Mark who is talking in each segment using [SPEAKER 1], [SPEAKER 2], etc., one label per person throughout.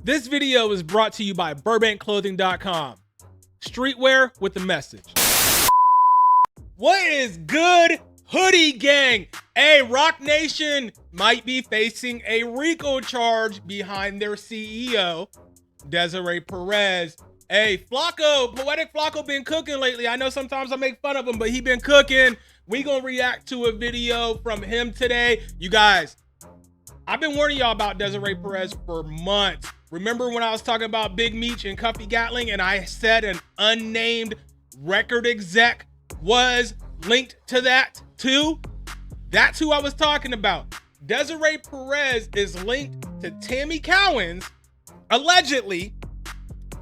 [SPEAKER 1] This video is brought to you by BurbankClothing.com. Streetwear with a message. What is good, hoodie gang? Hey, Roc Nation might be facing a RICO charge behind their CEO, Desiree Perez. Hey, Flakko, Poetic Flakko been cooking lately. I know sometimes I make fun of him, but he been cooking. We gonna react to a video from him today. You guys, I've been warning y'all about Desiree Perez for months. Remember when I was talking about Big Meech and Cuffy Gatling and I said an unnamed record exec was linked to that too? That's who I was talking about. Desiree Perez is linked to Tammy Cowan's, allegedly,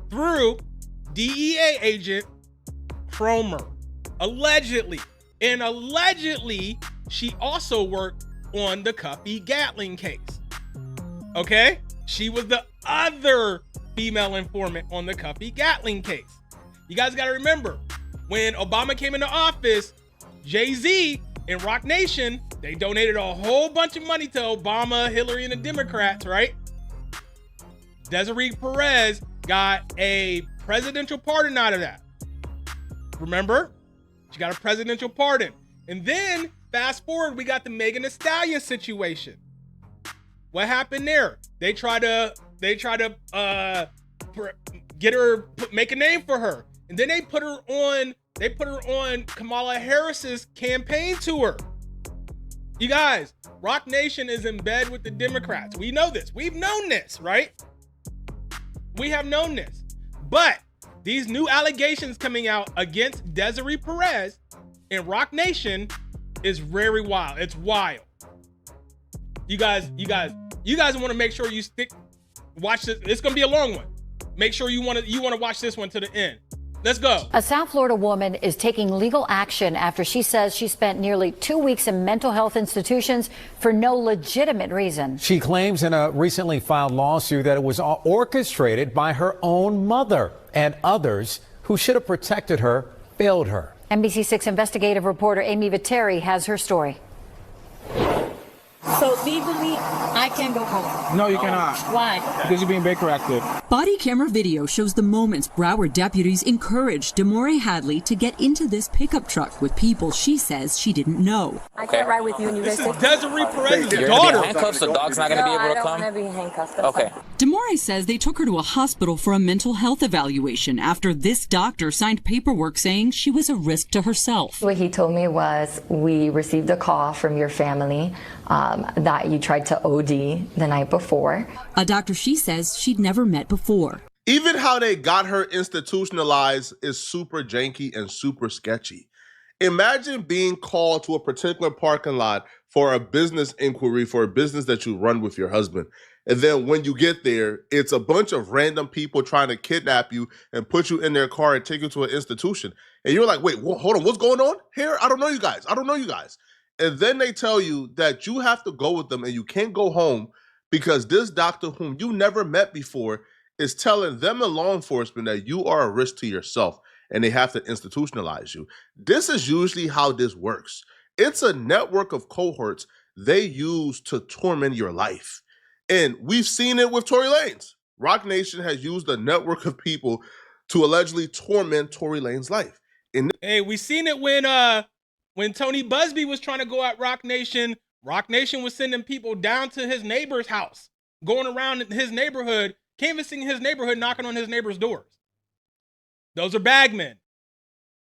[SPEAKER 1] through DEA agent Cromer. Allegedly. And allegedly, she also worked on the Cuffy Gatling case. Okay? She was the other female informant on the Cuffy Gatling case. You guys got to remember, when Obama came into office, Jay-Z and Roc Nation, they donated a whole bunch of money to Obama, Hillary, and the Democrats, right? Desiree Perez got a presidential pardon out of that. Remember? She got a presidential pardon. And then, fast forward, we got the Megan Thee Stallion situation. What happened there? They try to get her, make a name for her. And then they put her on Kamala Harris's campaign tour. You guys, Roc Nation is in bed with the Democrats. We know this. We've known this, right? We have known this. But these new allegations coming out against Desiree Perez and Roc Nation is very wild. It's wild. You guys want to make sure you watch this. It's gonna be a long one. Make sure you want to watch this one to the end. Let's go.
[SPEAKER 2] A South Florida woman is taking legal action after she says she spent nearly 2 weeks in mental health institutions for no legitimate reason.
[SPEAKER 3] She claims in a recently filed lawsuit that it was orchestrated by her own mother, and others who should have protected her failed her.
[SPEAKER 2] NBC6 investigative reporter Amy Viteri has her story.
[SPEAKER 4] So legally, I can go home.
[SPEAKER 5] No, you cannot.
[SPEAKER 4] Why?
[SPEAKER 5] Because you're being Baker acted.
[SPEAKER 6] Body camera video shows the moments Broward deputies encouraged Desiree Hadley to get into this pickup truck with people she says she didn't know.
[SPEAKER 4] I can't ride with you and you guys.
[SPEAKER 1] This is Desiree Perez's
[SPEAKER 7] You're
[SPEAKER 1] daughter.
[SPEAKER 7] gonna be handcuffed, so dog's not gonna be able to come?
[SPEAKER 4] I don't want to be handcuffed. That's
[SPEAKER 7] Okay.
[SPEAKER 4] fine.
[SPEAKER 6] Desiree says they took her to a hospital for a mental health evaluation after this doctor signed paperwork saying she was a risk to herself.
[SPEAKER 8] What he told me was, we received a call from your family that you tried to OD the night before.
[SPEAKER 6] A doctor she says she'd never met before.
[SPEAKER 9] Even how they got her institutionalized is super janky and super sketchy. Imagine being called to a particular parking lot for a business inquiry for a business that you run with your husband. And then when you get there, it's a bunch of random people trying to kidnap you and put you in their car and take you to an institution. And you're like, wait, hold on, what's going on here? I don't know you guys. I don't know you guys. And then they tell you that you have to go with them and you can't go home because this doctor whom you never met before is telling them and law enforcement that you are a risk to yourself and they have to institutionalize you. This is usually how this works. It's a network of cohorts they use to torment your life. And we've seen it with Tory Lanez. Roc Nation has used a network of people to allegedly torment Tory Lanez' life.
[SPEAKER 1] Hey, we seen it when Tony Busby was trying to go at Roc Nation. Roc Nation was sending people down to his neighbor's house, going around his neighborhood, canvassing his neighborhood, knocking on his neighbor's doors. Those are bagmen.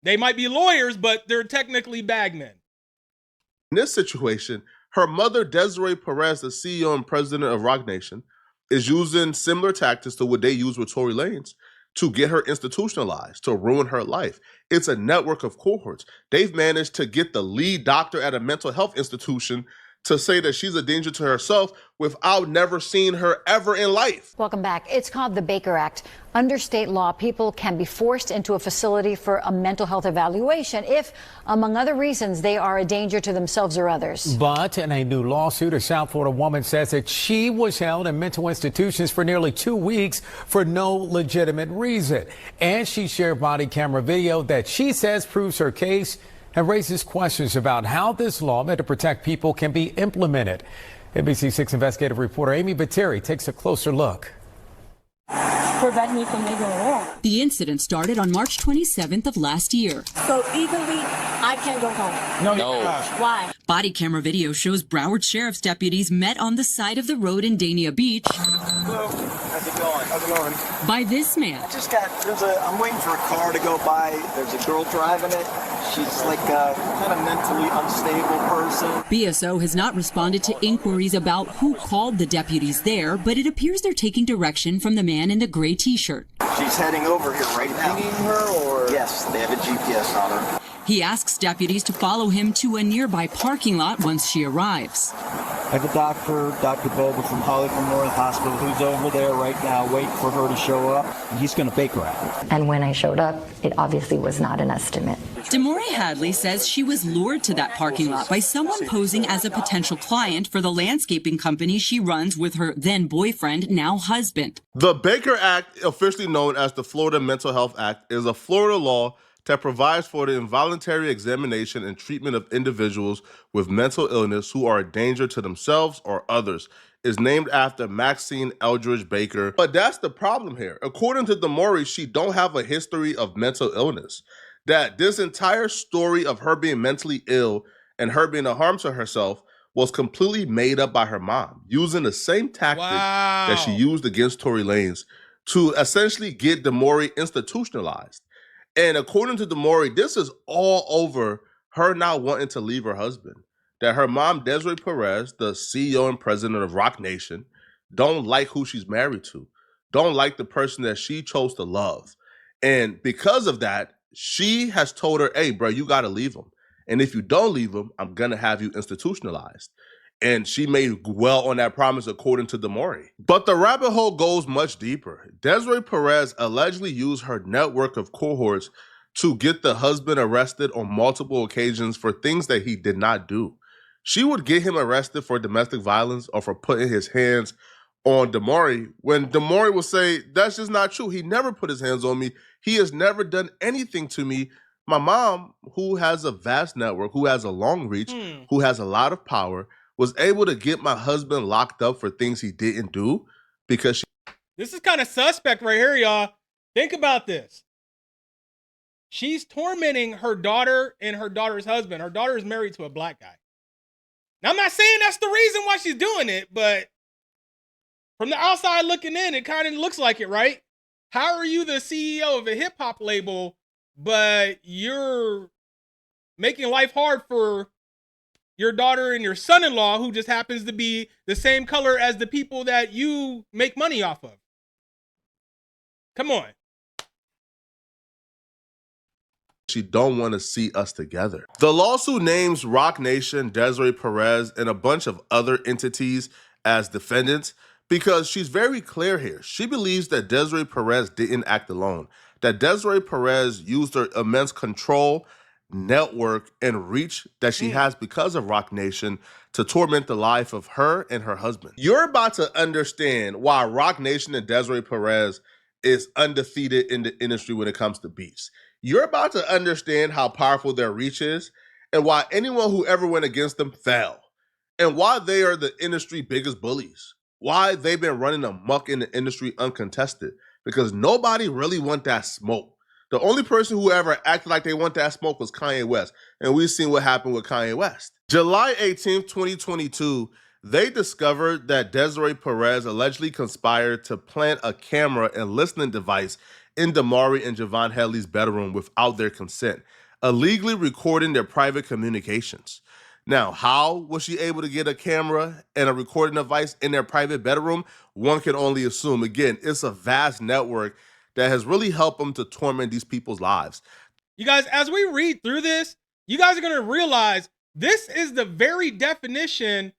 [SPEAKER 1] They might be lawyers, but they're technically bagmen.
[SPEAKER 9] In this situation, her mother, Desiree Perez, the CEO and president of Roc Nation, is using similar tactics to what they use with Tory Lanez to get her institutionalized, to ruin her life. It's a network of cohorts. They've managed to get the lead doctor at a mental health institution to say that she's a danger to herself without never seeing her ever in life.
[SPEAKER 2] Welcome back. It's called the Baker Act. Under state law, people can be forced into a facility for a mental health evaluation if, among other reasons, they are a danger to themselves or others.
[SPEAKER 3] But in a new lawsuit, a South Florida woman says that she was held in mental institutions for nearly 2 weeks for no legitimate reason. And she shared body camera video that she says proves her case and raises questions about how this law meant to protect people can be implemented. NBC6 investigative reporter Amy Viteri takes a closer look.
[SPEAKER 4] prevent me from leaving wrong.
[SPEAKER 6] The incident started on March 27th of last year.
[SPEAKER 4] So legally, I can't go home.
[SPEAKER 7] No.
[SPEAKER 4] Why?
[SPEAKER 6] Body camera video shows Broward Sheriff's deputies met on the side of the road in Dania Beach.
[SPEAKER 5] Hello. How's it going? How's it going?
[SPEAKER 6] By this man.
[SPEAKER 5] I'm waiting for a car to go by. There's a girl driving it. She's like a kind of mentally unstable person.
[SPEAKER 6] BSO has not responded to inquiries about who called the deputies there, but it appears they're taking direction from the man in the gray t-shirt.
[SPEAKER 5] She's heading over here right now. Pinging her or? Yes, they have a GPS on her.
[SPEAKER 6] He asks deputies to follow him to a nearby parking lot once she arrives.
[SPEAKER 5] I have a doctor, Dr. Boba from Hollywood North Hospital, who's over there right now waiting for her to show up. And he's going to bake her out.
[SPEAKER 8] And when I showed up, it obviously was not an estimate.
[SPEAKER 6] Demore Hadley says she was lured to that parking lot by someone posing as a potential client for the landscaping company she runs with her then boyfriend, now husband.
[SPEAKER 9] The Baker Act, officially known as the Florida Mental Health Act, is a Florida law that provides for the involuntary examination and treatment of individuals with mental illness who are a danger to themselves or others. Is named after Maxine Eldridge Baker. But that's the problem here. According to Demore, she don't have a history of mental illness. That this entire story of her being mentally ill and her being a harm to herself was completely made up by her mom, using the same tactic that she used against Tory Lanez to essentially get Demore institutionalized. And according to Demore, this is all over her not wanting to leave her husband. That her mom, Desiree Perez, the CEO and president of Roc Nation, don't like who she's married to, don't like the person that she chose to love. And because of that, she has told her, hey, bro, you got to leave him. And if you don't leave him, I'm going to have you institutionalized. And she made well on that promise, according to Demore. But the rabbit hole goes much deeper. Desiree Perez allegedly used her network of cohorts to get the husband arrested on multiple occasions for things that he did not do. She would get him arrested for domestic violence or for putting his hands on Demore, when Demore will say, that's just not true. He never put his hands on me. He has never done anything to me. My mom, who has a vast network, who has a long reach, who has a lot of power, was able to get my husband locked up for things he didn't do because she...
[SPEAKER 1] This is kind of suspect right here, y'all. Think about this. She's tormenting her daughter and her daughter's husband. Her daughter is married to a black guy. Now, I'm not saying that's the reason why she's doing it, but from the outside looking in, it kind of looks like it, right? How are you the CEO of a hip-hop label, but you're making life hard for your daughter and your son-in-law, who just happens to be the same color as the people that you make money off of? Come on.
[SPEAKER 9] She don't want to see us together. The lawsuit names Roc Nation, Desiree Perez, and a bunch of other entities as defendants because she's very clear here. She believes that Desiree Perez didn't act alone, that Desiree Perez used her immense control, network, and reach that she has because of Roc Nation to torment the life of her and her husband. You're about to understand why Roc Nation and Desiree Perez is undefeated in the industry when it comes to beefs. You're about to understand how powerful their reach is and why anyone who ever went against them fell, and why they are the industry biggest bullies, why they've been running amok in the industry uncontested, because nobody really want that smoke. The only person who ever acted like they want that smoke was Kanye West, and we've seen what happened with Kanye West. July 18th, 2022, they discovered that Desiree Perez allegedly conspired to plant a camera and listening device in Demore and Javon Headley's bedroom without their consent, illegally recording their private communications. Now, how was she able to get a camera and a recording device in their private bedroom? One can only assume. Again, it's a vast network that has really helped them to torment these people's lives.
[SPEAKER 1] You guys, as we read through this, you guys are going to realize this is the very definition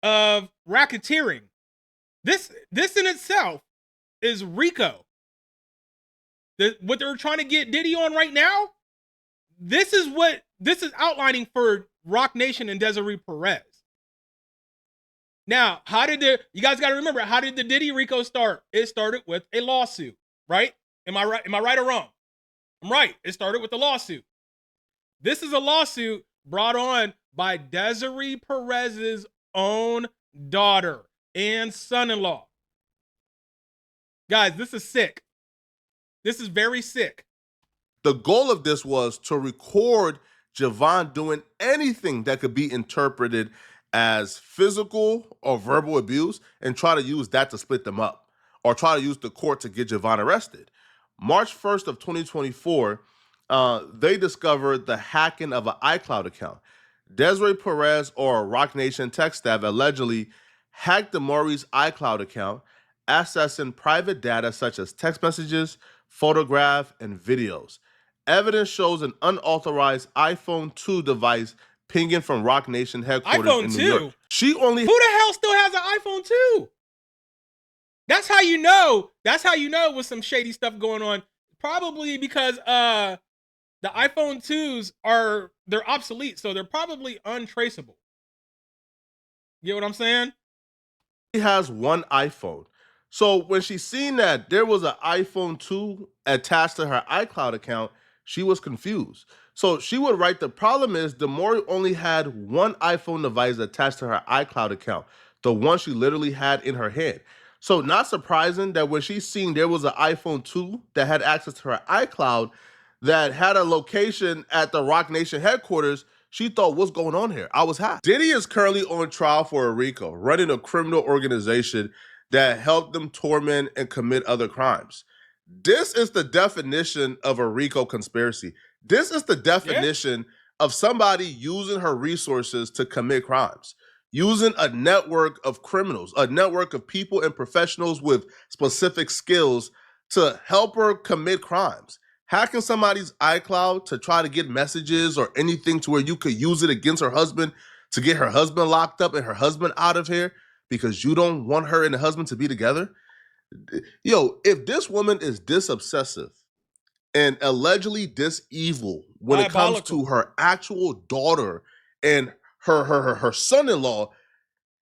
[SPEAKER 1] of racketeering. This in itself is RICO. What they're trying to get Diddy on right now, this is outlining for Roc Nation and Desiree Perez. Now, you guys got to remember, how did the Diddy RICO start? It started with a lawsuit, right? Am I right? Am I right or wrong? I'm right. It started with a lawsuit. This is a lawsuit brought on by Desiree Perez's own daughter and son-in-law. Guys, this is sick. This is very sick.
[SPEAKER 9] The goal of this was to record Javon doing anything that could be interpreted as physical or verbal abuse and try to use that to split them up or try to use the court to get Javon arrested. March 1st of 2024, they discovered the hacking of an iCloud account. Desiree Perez or Roc Nation tech staff allegedly hacked Damari's iCloud account, accessing private data such as text messages, photographs, and videos. Evidence shows an unauthorized iPhone 2 device pinging from Roc Nation headquarters in New York. Who
[SPEAKER 1] the hell still has an iPhone 2? That's how you know. That's how you know with some shady stuff going on. Probably because the iPhone 2s they're obsolete, so they're probably untraceable. Get what I'm saying?
[SPEAKER 9] She has one iPhone. So when she seen that there was an iPhone 2 attached to her iCloud account, she was confused. So she would write, the problem is Damari only had one iPhone device attached to her iCloud account, the one she literally had in her hand. So not surprising that when she seen there was an iPhone 2 that had access to her iCloud that had a location at the Roc Nation headquarters, she thought, what's going on here? I was hacked. Diddy is currently on trial for a RICO, running a criminal organization that helped them torment and commit other crimes. This is the definition of a RICO conspiracy. This is the definition of somebody using her resources to commit crimes, using a network of criminals, a network of people and professionals with specific skills to help her commit crimes. Hacking somebody's iCloud to try to get messages or anything to where you could use it against her husband to get her husband locked up and her husband out of here because you don't want her and the husband to be together. Yo, if this woman is this obsessive and allegedly this evil when it comes to her actual daughter and her son-in-law,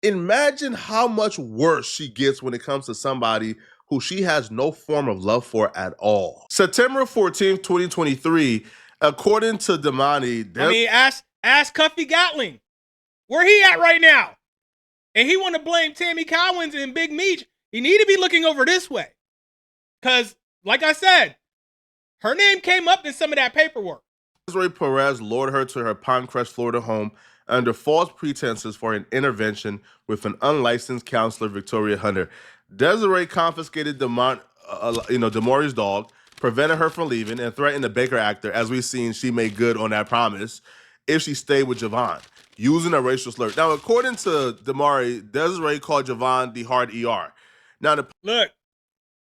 [SPEAKER 9] imagine how much worse she gets when it comes to somebody who she has no form of love for at all. September 14th, 2023, according to Damani,
[SPEAKER 1] ask Cuffy Gatling. Where he at right now? And he want to blame Tammy Cowens and Big Meech. He need to be looking over this way. Because, like I said, her name came up in some of that paperwork.
[SPEAKER 9] Desiree Perez lured her to her Pinecrest, Florida home under false pretenses for an intervention with an unlicensed counselor, Victoria Hunter. Desiree confiscated Damari's dog, prevented her from leaving, and threatened the Baker actor. As we've seen, she made good on that promise if she stayed with Javon, using a racial slur. Now, according to Damari, Desiree called Javon the hard ER. Now,
[SPEAKER 1] look,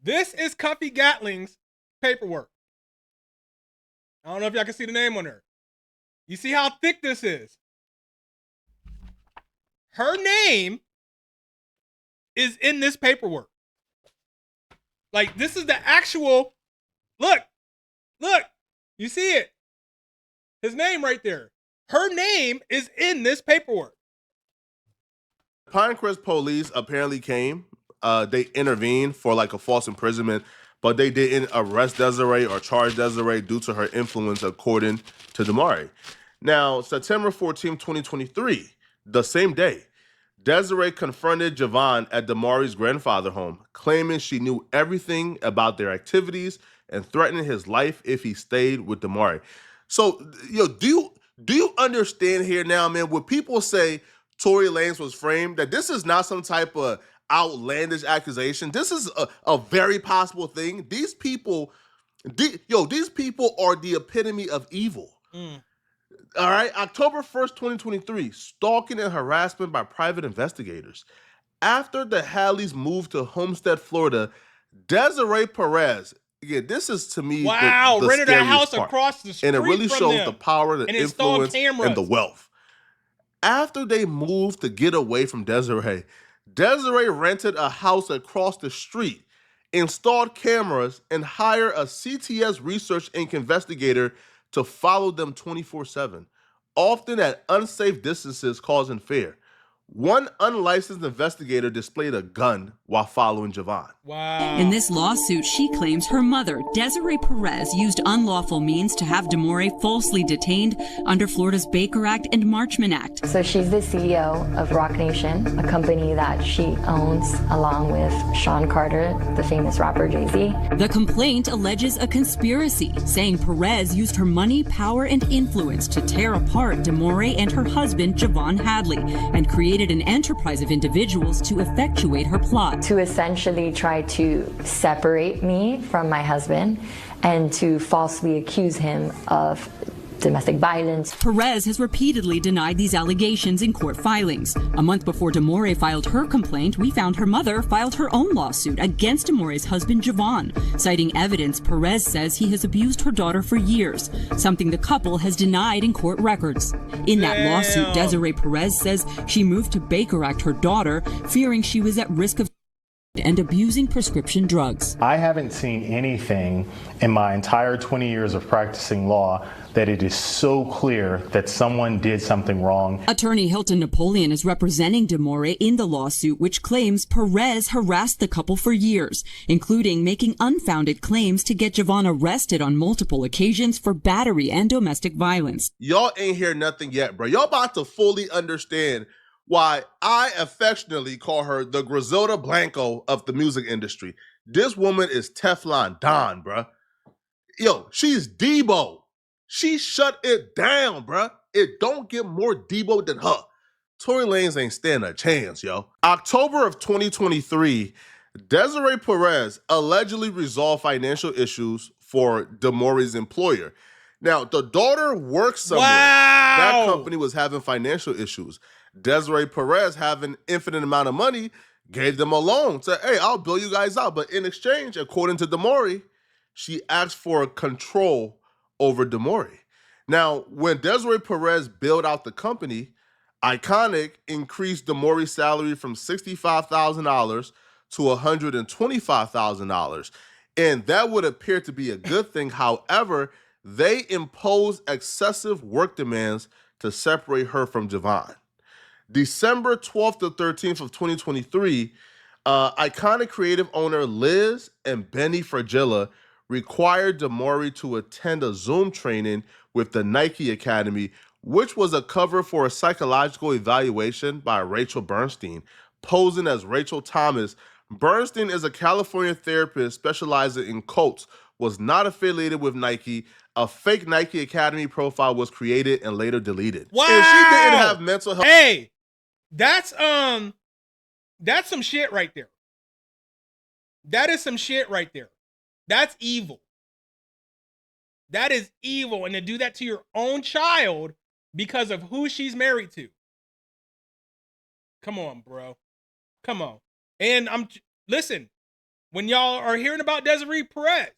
[SPEAKER 1] this is Cuffy Gatling's paperwork. I don't know if y'all can see the name on her. You see how thick this is? Her name is in this paperwork. Like, this is the actual, look, you see it. His name right there. Her name is in this paperwork.
[SPEAKER 9] Pinecrest police apparently came. They intervened for like a false imprisonment, but they didn't arrest Desiree or charge Desiree due to her influence, according to Damari. Now, September 14, 2023, the same day, Desiree confronted Javon at Damari's grandfather home, claiming she knew everything about their activities and threatening his life if he stayed with Damari. So, do you understand here now, man, when people say Tory Lanez was framed, that this is not some type of outlandish accusation. This is a very possible thing. These people are the epitome of evil. All right, October 1st, 2023, stalking and harassment by private investigators. After the Hadleys moved to Homestead, Florida, Desiree Perez, again, this is to me the
[SPEAKER 1] rented a house
[SPEAKER 9] part.
[SPEAKER 1] across the street
[SPEAKER 9] and it really
[SPEAKER 1] from
[SPEAKER 9] shows
[SPEAKER 1] them
[SPEAKER 9] the power, the influence, and the wealth. After they moved to get away from Desiree, Desiree rented a house across the street, installed cameras, and hired a CTS Research Inc. investigator to follow them 24/7, often at unsafe distances causing fear. One unlicensed investigator displayed a gun while following Javon.
[SPEAKER 1] Wow.
[SPEAKER 6] In this lawsuit, she claims her mother, Desiree Perez, used unlawful means to have DeMore falsely detained under Florida's Baker Act and Marchman Act.
[SPEAKER 8] So she's the CEO of Roc Nation, a company that she owns along with Sean Carter, the famous rapper Jay-Z.
[SPEAKER 6] The complaint alleges a conspiracy, saying Perez used her money, power, and influence to tear apart DeMore and her husband, Javon Hadley, and created an enterprise of individuals to effectuate her plot.
[SPEAKER 8] To essentially try to separate me from my husband and to falsely accuse him of domestic violence.
[SPEAKER 6] Perez has repeatedly denied these allegations in court filings. A month before DeMore filed her complaint, we found her mother filed her own lawsuit against DeMore's husband, Javon, citing evidence Perez says he has abused her daughter for years, something the couple has denied in court records. In that lawsuit, Desiree Perez says she moved to Baker Act her daughter, fearing she was at risk of and abusing prescription drugs.
[SPEAKER 10] I haven't seen anything in my entire 20 years of practicing law that it is so clear that someone did something wrong.
[SPEAKER 6] Attorney Hilton Napoleon is representing DeMore in the lawsuit, which claims Perez harassed the couple for years, including making unfounded claims to get Javon arrested on multiple occasions for battery and domestic violence.
[SPEAKER 9] Y'all ain't hear nothing yet, bro. Y'all about to fully understand why I affectionately call her the Griselda Blanco of the music industry. This woman is Teflon Don, bruh. Yo, she's Debo. She shut it down, bruh. It don't get more Debo than her. Tory Lanez ain't stand a chance, yo. October of 2023, Desiree Perez allegedly resolved financial issues for DeMore's employer. Now, the daughter works somewhere.
[SPEAKER 1] Wow.
[SPEAKER 9] That company was having financial issues. Desiree Perez, having infinite amount of money, gave them a loan. Said, hey, I'll bill you guys out. But in exchange, according to DeMore, she asked for control over DeMore. Now, when Desiree Perez billed out the company, Iconic increased DeMore's salary from $65,000 to $125,000. And that would appear to be a good thing. However, they imposed excessive work demands to separate her from Javon. December 12th to 13th of 2023, Iconic creative owner Liz and Benny Fragilla required DeMore to attend a Zoom training with the Nike Academy, which was a cover for a psychological evaluation by Rachel Bernstein, posing as Rachel Thomas. Bernstein is a California therapist specializing in cults, was not affiliated with Nike. A fake Nike Academy profile was created and later deleted.
[SPEAKER 1] Wow.
[SPEAKER 9] And she didn't have mental health.
[SPEAKER 1] Hey, that's some shit right there. That is some shit right there. That's evil. That is evil. And to do that to your own child because of who she's married to. Come on, bro. Come on. And listen, when y'all are hearing about Desiree Perez,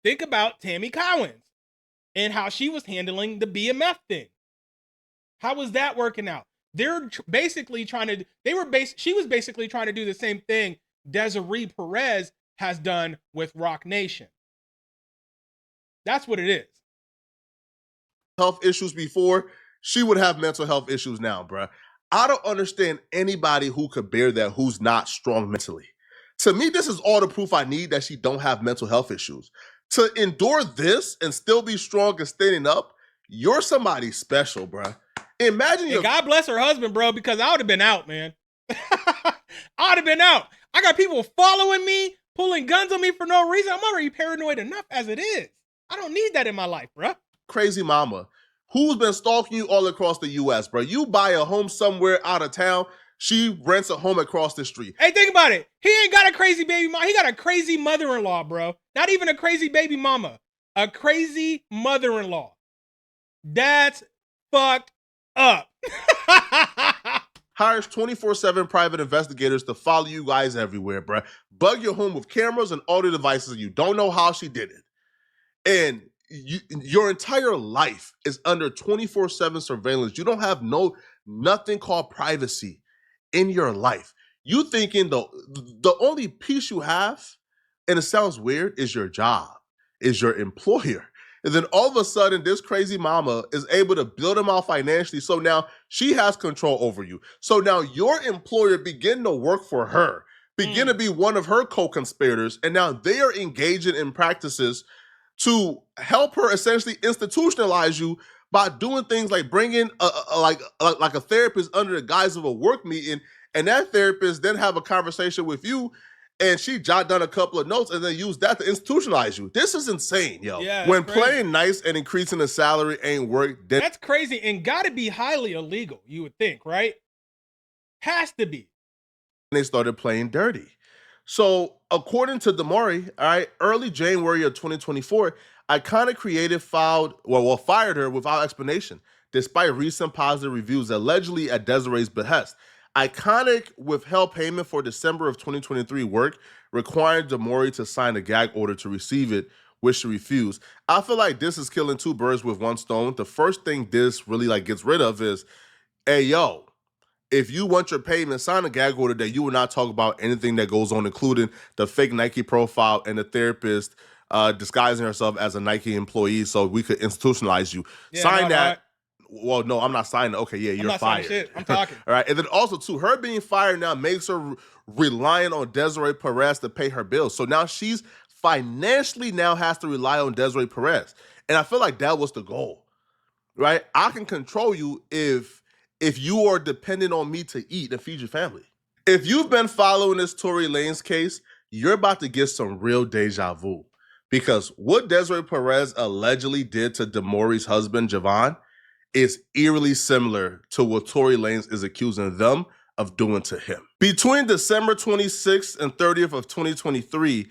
[SPEAKER 1] think about Tammy Collins and how she was handling the BMF thing. How was that working out? They're basically trying to, she was basically trying to do the same thing Desiree Perez has done with Roc Nation. That's what it is.
[SPEAKER 9] Health issues before, she would have mental health issues now, bruh. I don't understand anybody who could bear that who's not strong mentally. To me, this is all the proof I need that she don't have mental health issues. To endure this and still be strong and standing up, you're somebody special, bruh. Imagine your—
[SPEAKER 1] God bless her husband, bro, because I would have been out, man. I would have been out. I got people following me, pulling guns on me for no reason. I'm already paranoid enough as it is. I don't need that in my life, bro.
[SPEAKER 9] Crazy mama who's been stalking you all across the U.S., bro. You buy a home somewhere out of town, she rents a home across the street.
[SPEAKER 1] Hey, think about it. He ain't got a crazy baby mama. He got a crazy mother-in-law, bro. Not even a crazy baby mama. A crazy mother-in-law. That's fucked up.
[SPEAKER 9] Hires 24/7 private investigators to follow you guys everywhere, bruh. Bug your home with cameras and audio devices. You don't know how she did it. And your entire life is under 24/7 surveillance. You don't have nothing called privacy in your life. You thinking the only piece you have, and it sounds weird, is your job, is your employer. And then all of a sudden, this crazy mama is able to build them out financially. So now she has control over you. So now your employer begin to work for her, begin to be one of her co-conspirators, and now they are engaging in practices to help her essentially institutionalize you by doing things like bringing like a therapist under the guise of a work meeting, and that therapist then have a conversation with you, and she jot down a couple of notes and then use that to institutionalize you. This is insane, yo.
[SPEAKER 1] Yeah,
[SPEAKER 9] when
[SPEAKER 1] crazy.
[SPEAKER 9] Playing nice and increasing the salary ain't work, then
[SPEAKER 1] That's crazy and got to be highly illegal, you would think, right? Has to be.
[SPEAKER 9] they started playing dirty. So according to Damari, all right, early January of 2024, Iconic Creative fired her without explanation, despite recent positive reviews allegedly at Desiree's behest. Iconic withheld payment for December of 2023 work, requiring Damari to sign a gag order to receive it, which she refused. I feel like this is killing two birds with one stone. The first thing this really like gets rid of is, hey, yo, if you want your payment, sign a gag order that you will not talk about anything that goes on, including the fake Nike profile and the therapist disguising herself as a Nike employee so we could institutionalize you.
[SPEAKER 1] Yeah,
[SPEAKER 9] Sign that. Well, no, I'm not signing. Okay, yeah, you're fired.
[SPEAKER 1] Shit. I'm talking.
[SPEAKER 9] All right. And then also, too, her being fired now makes her reliant on Desiree Perez to pay her bills. So now she's financially now has to rely on Desiree Perez. And I feel like that was the goal, right? I can control you if you are dependent on me to eat and feed your family. If you've been following this Tory Lanez case, you're about to get some real deja vu. Because what Desiree Perez allegedly did to Damori's husband, Javon, is eerily similar to what Tory Lanez is accusing them of doing to him. Between December 26th and 30th of 2023,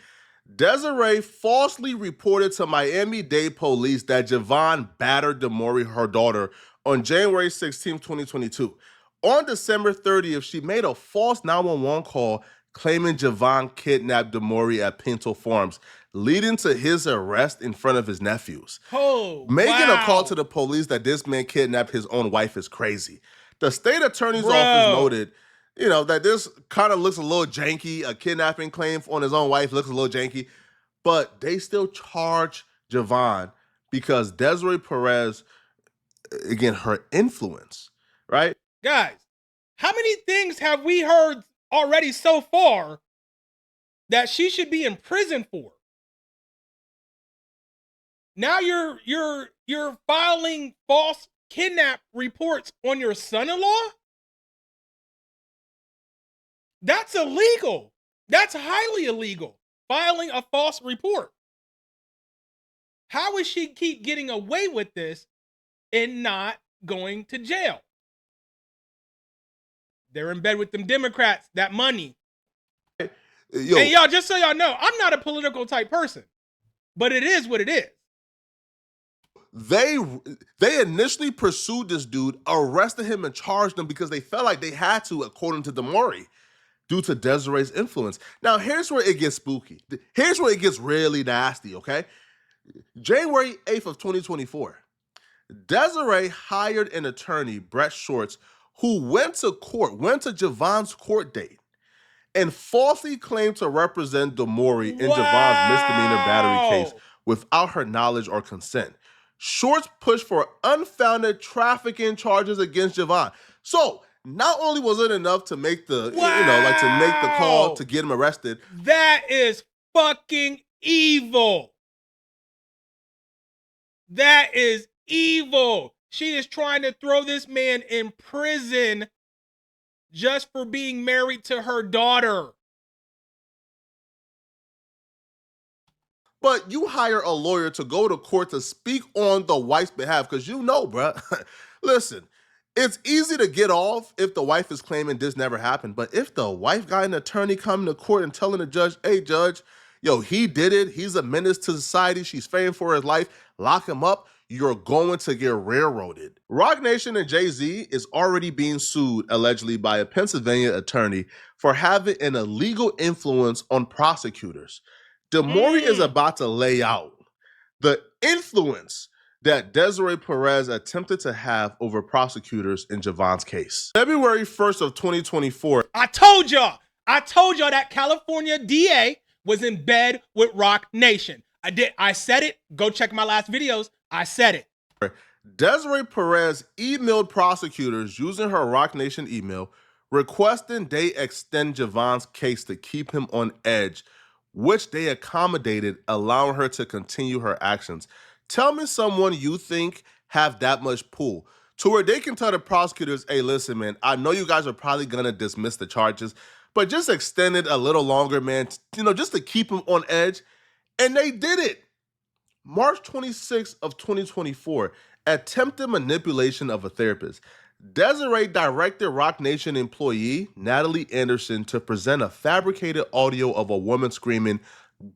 [SPEAKER 9] Desiree falsely reported to Miami-Dade police that Javon battered Damori, her daughter, on January 16, 2022. On December 30th, she made a false 911 call claiming Javon kidnapped Damori at Pinto Farms, leading to his arrest in front of his nephews.
[SPEAKER 1] Oh,
[SPEAKER 9] Making
[SPEAKER 1] wow.
[SPEAKER 9] a call to the police that this man kidnapped his own wife is crazy. The state attorney's office noted, that this kind of looks a little janky. A kidnapping claim on his own wife looks a little janky, but they still charge Javon because Desiree Perez, again, her influence, right?
[SPEAKER 1] Guys, how many things have we heard already so far that she should be in prison for? Now you're filing false kidnap reports on your son-in-law? That's illegal. That's highly illegal. Filing a false report. How is she keep getting away with this and not going to jail? They're in bed with them Democrats, that money.
[SPEAKER 9] Yo,
[SPEAKER 1] And y'all, just so y'all know, I'm not a political type person, but it is what it is.
[SPEAKER 9] They initially pursued this dude, arrested him, and charged him because they felt like they had to, according to Damari, due to Desiree's influence. Now, here's where it gets spooky. Here's where it gets really nasty, okay? January 8th of 2024, Desiree hired an attorney, Brett Shorts, who went to Javon's court date, and falsely claimed to represent Damori in Javon's misdemeanor battery case without her knowledge or consent. Shorts pushed for unfounded trafficking charges against Javon. So not only was it enough to make the, to make the call to get him arrested.
[SPEAKER 1] That is fucking evil. That is evil. She is trying to throw this man in prison just for being married to her daughter.
[SPEAKER 9] But you hire a lawyer to go to court to speak on the wife's behalf because bruh, listen, it's easy to get off if the wife is claiming this never happened. But if the wife got an attorney coming to court and telling the judge, hey, judge, he did it. He's a menace to society. She's fearing for his life. Lock him up. You're going to get railroaded. Roc Nation and Jay-Z is already being sued, allegedly, by a Pennsylvania attorney for having an illegal influence on prosecutors. Damori is about to lay out the influence that Desiree Perez attempted to have over prosecutors in Javon's case. February 1st of 2024.
[SPEAKER 1] I told y'all that California DA was in bed with Roc Nation. I said it. Go check my last videos. I said it.
[SPEAKER 9] Desiree Perez emailed prosecutors using her Roc Nation email, requesting they extend Javon's case to keep him on edge, which they accommodated, allowing her to continue her actions. Tell me someone you think have that much pull to where they can tell the prosecutors, hey, listen, man, I know you guys are probably going to dismiss the charges, but just extend it a little longer, man, just to keep him on edge. And they did it. March 26th of 2024, attempted manipulation of a therapist. Desiree directed Roc Nation employee Natalie Anderson to present a fabricated audio of a woman screaming,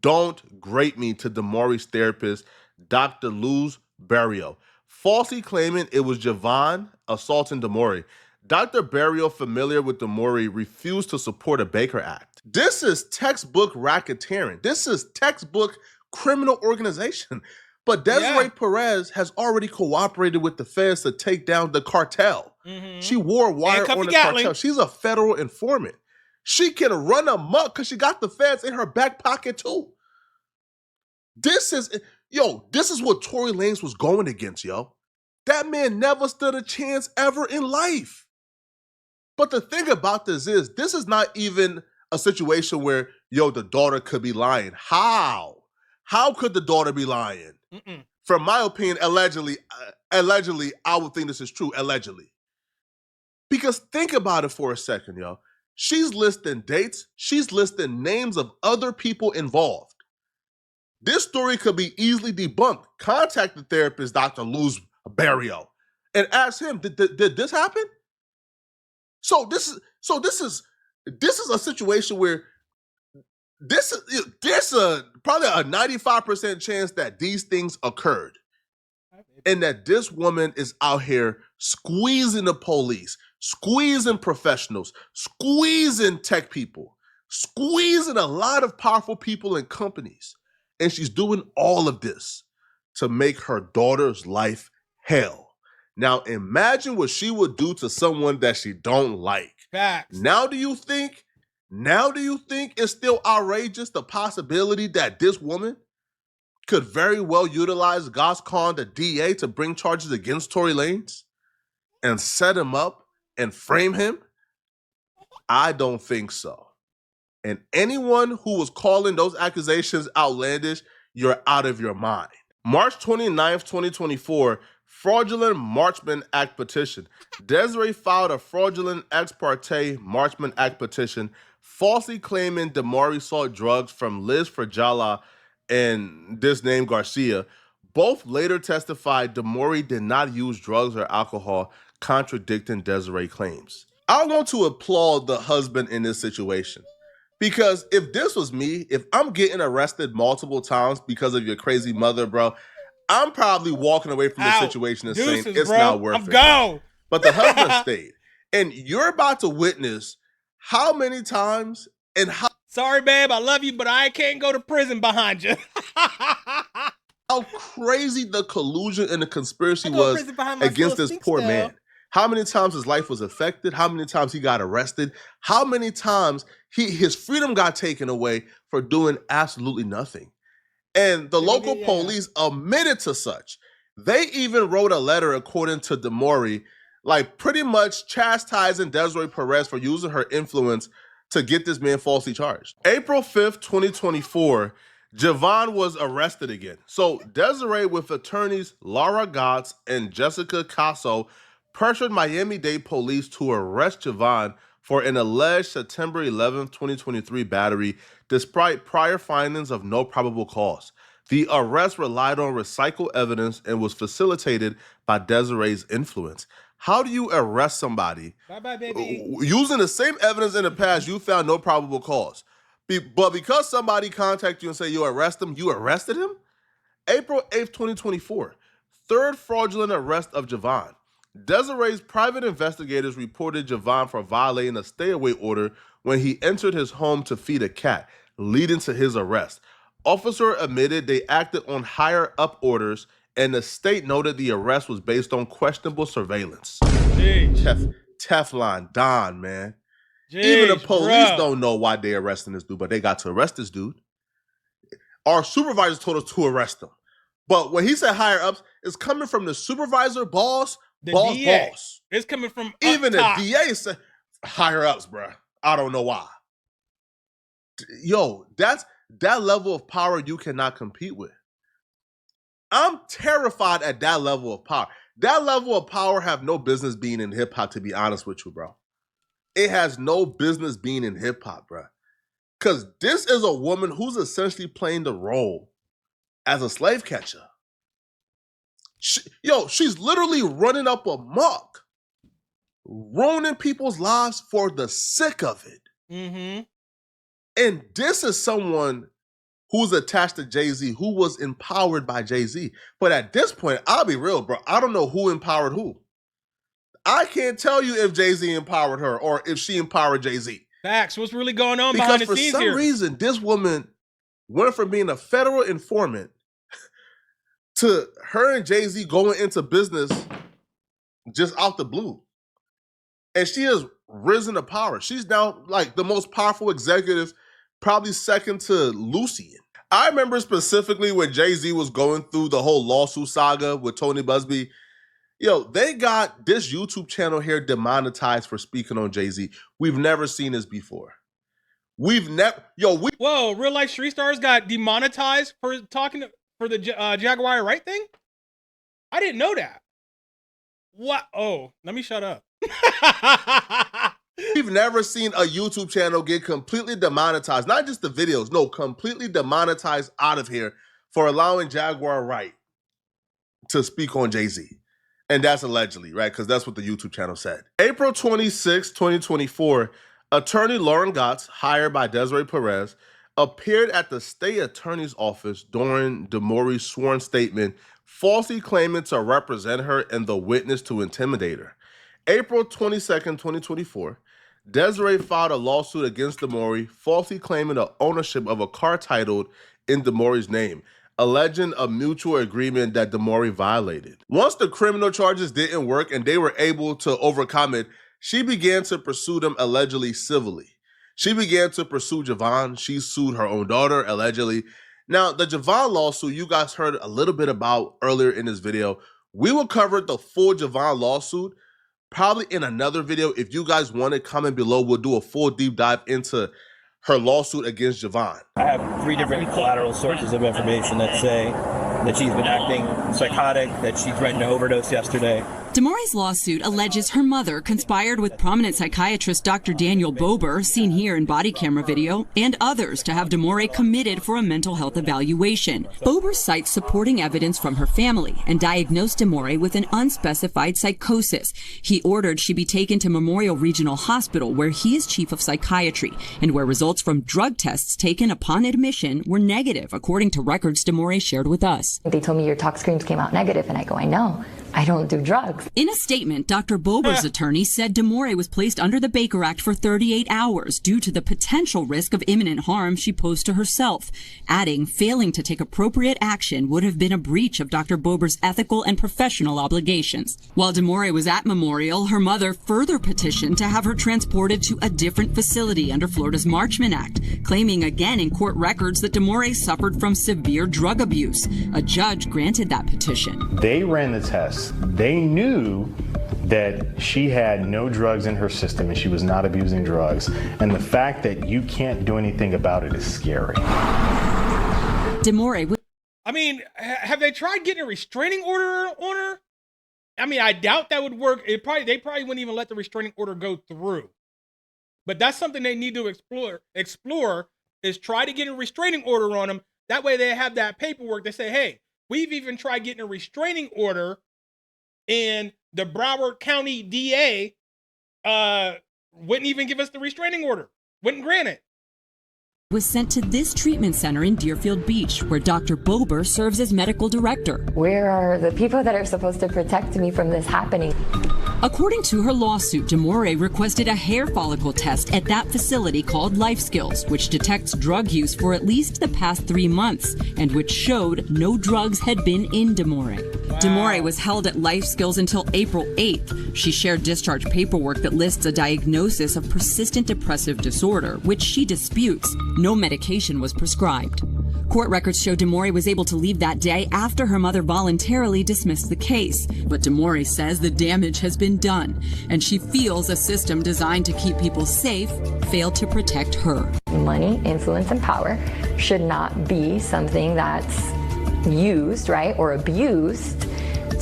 [SPEAKER 9] "Don't grate me," to Damori's therapist, Dr. Luz Barrio, falsely claiming it was Javon assaulting Damori. Dr. Barrio, familiar with Damori, refused to support a Baker Act. This is textbook racketeering. This is textbook criminal organization. But Desiree Perez has already cooperated with the feds to take down the cartel. She wore a wire on the cartel. She's a federal informant. She can run amok because she got the feds in her back pocket too. This is what Tory Lanez was going against, yo. That man never stood a chance ever in life. But the thing about this is not even a situation where, the daughter could be lying. How? How could the daughter be lying? From my opinion, allegedly, I would think this is true, allegedly. Because think about it for a second, yo. She's listing dates. She's listing names of other people involved. This story could be easily debunked. Contact the therapist, Dr. Luz Barrio, and ask him, did this happen? So this is a situation where there's probably a 95% chance that these things occurred, and that this woman is out here squeezing the police, squeezing professionals, squeezing tech people, squeezing a lot of powerful people and companies. And she's doing all of this to make her daughter's life hell. Now imagine what she would do to someone that she don't like.
[SPEAKER 1] Facts.
[SPEAKER 9] Now do you think it's still outrageous, the possibility that this woman could very well utilize Gus Khan, the DA, to bring charges against Tory Lanez and set him up and frame him? I don't think so. And anyone who was calling those accusations outlandish, you're out of your mind. March 29th, 2024, Fraudulent Marchman Act petition. Desiree filed a fraudulent ex parte Marchman Act petition, falsely claiming Damori sought drugs from Liz Fragala and this name Garcia. Both later testified Damori did not use drugs or alcohol, contradicting Desiree claims. I want to applaud the husband in this situation. Because if this was me, if I'm getting arrested multiple times because of your crazy mother, bro, I'm probably walking away from the situation and saying it's not worth it.
[SPEAKER 1] Go.
[SPEAKER 9] But the husband stayed. And you're about to witness how many times and how...
[SPEAKER 1] Sorry, babe, I love you, but I can't go to prison behind you.
[SPEAKER 9] how crazy the collusion and the conspiracy was against this poor man. How many times his life was affected, how many times he got arrested, how many times his freedom got taken away for doing absolutely nothing. And the local police admitted to such. They even wrote a letter, according to Damori, like pretty much chastising Desiree Perez for using her influence to get this man falsely charged. April 5th, 2024, Javon was arrested again. So Desiree, with attorneys Laura Gotts and Jessica Casso, pressured Miami-Dade police to arrest Javon for an alleged September 11th, 2023 battery, despite prior findings of no probable cause. The arrest relied on recycled evidence and was facilitated by Desiree's influence. How do you arrest somebody using the same evidence in the past you found no probable cause? But because somebody contacted you and said you arrest him, you arrested him? April 8th, 2024, third fraudulent arrest of Javon. Desiree's private investigators reported Javon for violating a stay-away order when he entered his home to feed a cat, leading to his arrest. Officer admitted they acted on higher-up orders, and the state noted the arrest was based on questionable surveillance. Teflon Don, man. Even the police don't know why they're arresting this dude, but they got to arrest this dude. Our supervisors told us to arrest him. But when he said higher-ups, it's coming from the supervisor, boss.
[SPEAKER 1] It's coming from
[SPEAKER 9] even
[SPEAKER 1] top.
[SPEAKER 9] the DA said, higher ups, bruh. I don't know why. Yo, that level of power you cannot compete with. I'm terrified at that level of power. That level of power have no business being in hip hop, to be honest with you, bro. It has no business being in hip hop, bro. Because this is a woman who's essentially playing the role as a slave catcher. She's literally running up amok, ruining people's lives for the sick of it.
[SPEAKER 1] Mm-hmm.
[SPEAKER 9] And this is someone who's attached to Jay-Z, who was empowered by Jay-Z. But at this point, I'll be real, bro. I don't know who empowered who. I can't tell you if Jay-Z empowered her or if she empowered Jay-Z.
[SPEAKER 1] Facts. What's really going on behind the scenes here?
[SPEAKER 9] Because for some reason, this woman went from being a federal informant to her and Jay-Z going into business just out the blue. And she has risen to power. She's now like the most powerful executive, probably second to Lucian. I remember specifically when Jay-Z was going through the whole lawsuit saga with Tony Busby. Yo, they got this YouTube channel here demonetized for speaking on Jay-Z. We've never seen this before.
[SPEAKER 1] Whoa, real life street stars got demonetized for talking for the Jaguar right thing? I didn't know that. What? Oh, let me shut up.
[SPEAKER 9] We've never seen a YouTube channel get completely demonetized. Not just the videos, no, completely demonetized out of here for allowing Jaguar Wright to speak on Jay-Z. And that's allegedly, right? Because that's what the YouTube channel said. April 26, 2024, attorney Lauren Gotts, hired by Desiree Perez, appeared at the state attorney's office during DeMaury's sworn statement, falsely claiming to represent her and the witness to intimidate her. April 22nd, 2024, Desiree filed a lawsuit against DeMaury, falsely claiming the ownership of a car titled in DeMaury's name, alleging a mutual agreement that DeMaury violated. Once the criminal charges didn't work and they were able to overcome it, she began to pursue them allegedly civilly. She began to pursue Javon. She sued her own daughter, allegedly. Now, the Javon lawsuit you guys heard a little bit about earlier in this video. We will cover the full Javon lawsuit probably in another video. If you guys want it, comment below. We'll do a full deep dive into her lawsuit against Javon.
[SPEAKER 11] I have 3 different collateral sources of information that say that she's been acting psychotic, that she threatened to overdose yesterday.
[SPEAKER 6] DeMaury's lawsuit alleges her mother conspired with prominent psychiatrist Dr. Daniel Bober, seen here in body camera video, and others to have DeMaury committed for a mental health evaluation. Bober cites supporting evidence from her family and diagnosed DeMaury with an unspecified psychosis. He ordered she be taken to Memorial Regional Hospital, where he is chief of psychiatry, and where results from drug tests taken upon admission were negative, according to records DeMaury shared with us.
[SPEAKER 8] They told me your tox screens came out negative, and I go, I know. I don't do drugs.
[SPEAKER 6] In a statement, Dr. Bober's attorney said DeMaury was placed under the Baker Act for 38 hours due to the potential risk of imminent harm she posed to herself, adding failing to take appropriate action would have been a breach of Dr. Bober's ethical and professional obligations. While DeMaury was at Memorial, her mother further petitioned to have her transported to a different facility under Florida's Marchman Act, claiming again in court records that DeMaury suffered from severe drug abuse. A judge granted that petition.
[SPEAKER 10] They ran the test. They knew that she had no drugs in her system and she was not abusing drugs. And the fact that you can't do anything about it is scary.
[SPEAKER 6] DeMaury.
[SPEAKER 1] I mean, have they tried getting a restraining order on her? I mean, I doubt that would work. They probably wouldn't even let the restraining order go through. But that's something they need to explore is try to get a restraining order on them. That way they have that paperwork. They say, hey, we've even tried getting a restraining order, and the Broward County DA wouldn't even give us the restraining order, wouldn't grant it.
[SPEAKER 6] Was sent to this treatment center in Deerfield Beach, where Dr. Bober serves as medical director.
[SPEAKER 8] Where are the people that are supposed to protect me from this happening?
[SPEAKER 6] According to her lawsuit, DeMaury requested a hair follicle test at that facility called Life Skills, which detects drug use for at least the past 3 months, and which showed no drugs had been in DeMaury. Wow. DeMaury was held at Life Skills until April 8th. She shared discharge paperwork that lists a diagnosis of persistent depressive disorder, which she disputes. No medication was prescribed. Court records show DeMore was able to leave that day after her mother voluntarily dismissed the case. But DeMore says the damage has been done, and she feels a system designed to keep people safe failed to protect her.
[SPEAKER 8] Money, influence, and power should not be something that's used, right, or abused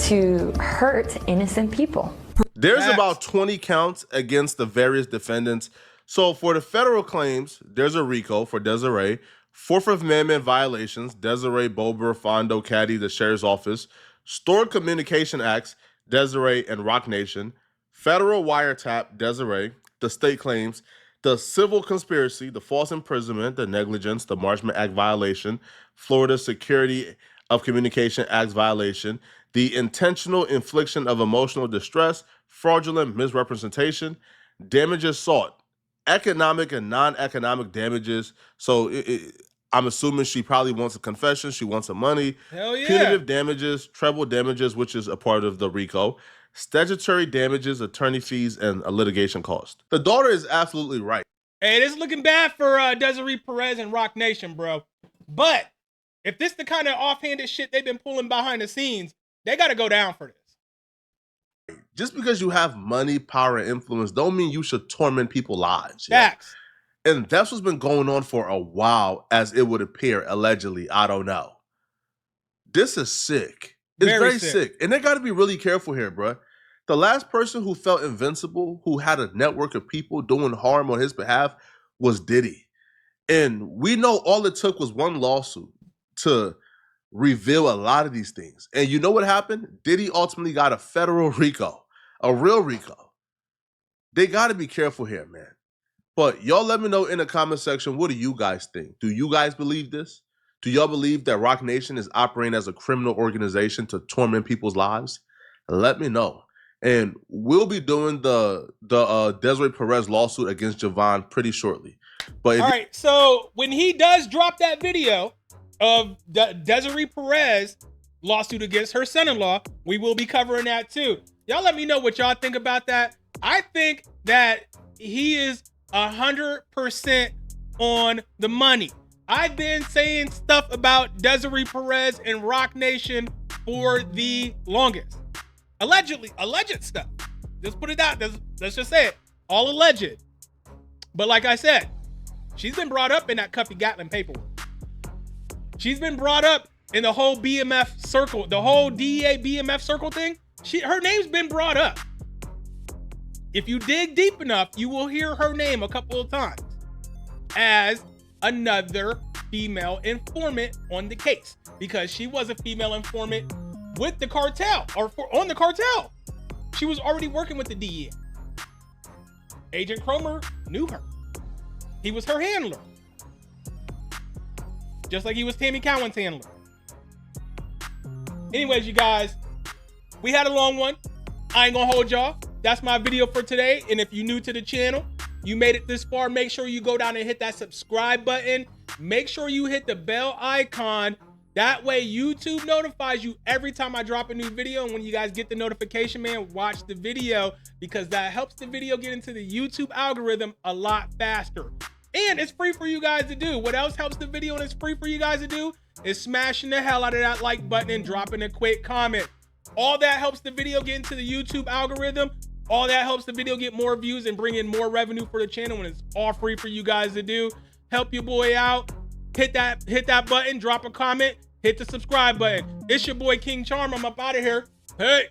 [SPEAKER 8] to hurt innocent people.
[SPEAKER 9] There's about 20 counts against the various defendants. So for the federal claims, there's a RICO for Desiree. Fourth Amendment violations, Desiree, Bober, Fondo, Caddy, the Sheriff's Office. Stored Communication Acts, Desiree and Roc Nation. Federal wiretap, Desiree. The state claims, the civil conspiracy, the false imprisonment, the negligence, the Marshman Act violation, Florida Security of Communication Acts violation, the intentional infliction of emotional distress, fraudulent misrepresentation, damages sought, economic and non-economic damages. So I'm assuming she probably wants a confession. She wants some money.
[SPEAKER 1] Hell yeah.
[SPEAKER 9] Punitive damages, treble damages, which is a part of the RICO, statutory damages, attorney fees, and a litigation cost. The daughter is absolutely right.
[SPEAKER 1] Hey, this is looking bad for Desiree Perez and Roc Nation, bro. But if this the kind of offhanded shit they've been pulling behind the scenes, they got to go down for this.
[SPEAKER 9] Just because you have money, power, and influence don't mean you should torment people's lives.
[SPEAKER 1] Facts.
[SPEAKER 9] Yeah? And that's what's been going on for a while, as it would appear, allegedly. I don't know. This is sick. It's very sick. And they got to be really careful here, bro. The last person who felt invincible, who had a network of people doing harm on his behalf, was Diddy. And we know all it took was one lawsuit to reveal a lot of these things. And you know what happened? Diddy ultimately got a federal RICO, a real RICO. They got to be careful here, man. But y'all let me know in the comment section, what do you guys think? Do you guys believe this? Do y'all believe that Roc Nation is operating as a criminal organization to torment people's lives? Let me know. And we'll be doing the Desiree Perez lawsuit against Javon pretty shortly. But
[SPEAKER 1] all right, so when he does drop that video of the Desiree Perez lawsuit against her son-in-law, we will be covering that too. Y'all let me know what y'all think about that. I think that he is 100% on the money. I've been saying stuff about Desiree Perez and Roc Nation for the longest. Alleged stuff. Just put it out. Let's just say it. All alleged. But like I said, she's been brought up in that Cuffy Gatling paperwork. She's been brought up in the whole BMF circle, the whole DEA BMF circle thing. Her name's been brought up. If you dig deep enough, you will hear her name a couple of times as another female informant on the case, because she was a female informant with the cartel, or on the cartel. She was already working with the DEA. Agent Cromer knew her. He was her handler. Just like he was Tammy Cowan's handler. Anyways, you guys, we had a long one. I ain't gonna hold y'all. That's my video for today. And if you're new to the channel, you made it this far, make sure you go down and hit that subscribe button. Make sure you hit the bell icon. That way YouTube notifies you every time I drop a new video. And when you guys get the notification, man, watch the video, because that helps the video get into the YouTube algorithm a lot faster. And it's free for you guys to do. What else helps the video and it's free for you guys to do is smashing the hell out of that like button and dropping a quick comment. All that helps the video get into the YouTube algorithm. All that helps the video get more views and bring in more revenue for the channel, and it's all free for you guys to do. Help your boy out. Hit that button, drop a comment, hit the subscribe button. It's your boy King Charm. I'm up out of here. Hey.